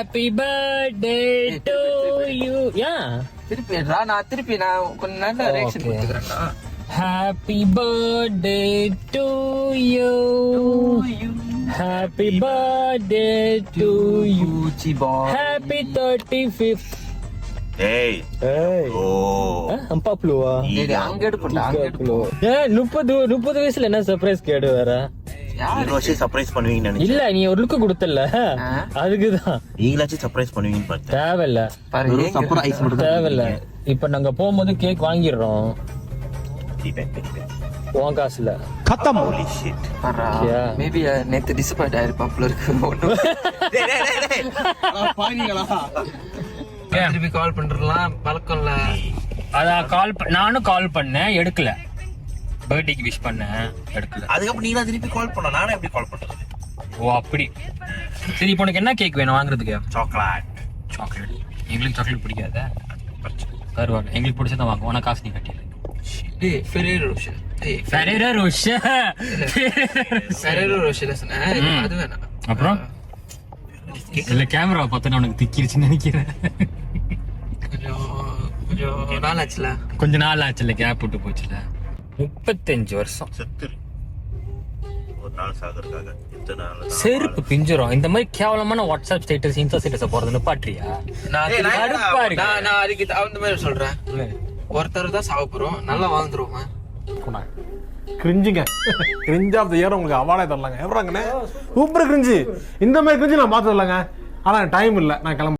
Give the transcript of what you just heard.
Happy birthday to you. யா திருப்பி நான் கொஞ்சம் நல்ல ரியாக்ஷன் கொடுத்துக்கிறேன்டா. Happy birthday to you. Happy birthday to you. Happy 35th. ஏய் ஓ 40-ஆ? அங்க எடுப்பா அங்க எடுப்போ. 30 வயசுல என்ன சர்ப்ரைஸ் கேடு வேற? இந்த வருஷம் சர்ப்ரைஸ் பண்ணுவீங்கன்னு நினைச்சேன். இல்ல நீ ஒரு லுக்கு கொடுத்தல, அதுக்குதான். நீங்களாச்சும் சர்ப்ரைஸ் பண்ணுவீங்கன்னு பார்த்தேன். தேவையில்ல சர்ப்ரைஸ் மட்டும் தேவையில்ல. இப்ப நாங்க போகும்போது கேக் வாங்கிடுறோம் உன் காசுல. खत्म. Holy shit. Yeah. மேபி நேத்து டிசப்பாயிண்ட் ஆயிருப்பாப்ல இருக்கு. திருப்பி கால் பண்றலாம் பழக்கம்ல. அதான் நானும் கால் பண்ணேன், எடுக்கல. பர்த்டேக்கு விஷ் பண்ணேன், எடுக்கல. அதுக்கப்புறம் நீங்களா திருப்பி கால் பண்ண, நானே எப்படி கால் பண்றது? ஓ அப்படி. சரி இப்போ உனக்கு என்ன கேக் வேணும் வாங்குறதுக்கு? சாக்லேட். எங்களுக்கு சாக்லேட் பிடிக்காத. பரவாயில்ல, எங்களுக்கு பிடிச்சதான் வாங்க. உனக்கு காசு நீ கட்டிடு. டேய் Ferrero Rocher. Ferrero Rocher. Ferrero Rocher அது வேணாம். அப்புறம் இல்ல கேமரா பார்த்தா உனக்கு திக்கிருச்சுன்னு நினைக்கிறேன். கொஞ்சம் நாள் ஆச்சுல. கொஞ்ச நாள் ஆச்சுல, கேப் விட்டு போச்சுல. 35 வருஷம் செத்துரு ஒரு நாள் சாகறதுக்காக எத்தனை நாள் செருப்பு பிஞ்சிரும். இந்த மாதிரி கேவலமான வாட்ஸ்அப் ஸ்டேட்டஸ், இன்ஸ்டா ஸ்டேட்டஸ் போறது நிப்பாட்றியா? நான் அதுக்கு அந்த மாதிரி சொல்றேன். ஒருத்தர் தான் சாக போறோம், நல்லா வாழ்ந்துருவோம். கிரிஞ்சுங்க, கிரிஞ்ச் ஆஃப் த இயர் உங்களுக்கு அவார்டே தரலாங்க. எப்பறாங்கண்ணே சூப்பர் கிரிஞ்சு. இந்த மாதிரி கிரிஞ்சு நான் பார்த்தது இல்லைங்க. ஆனால் டைம் இல்லை, நான் கிளம்ப.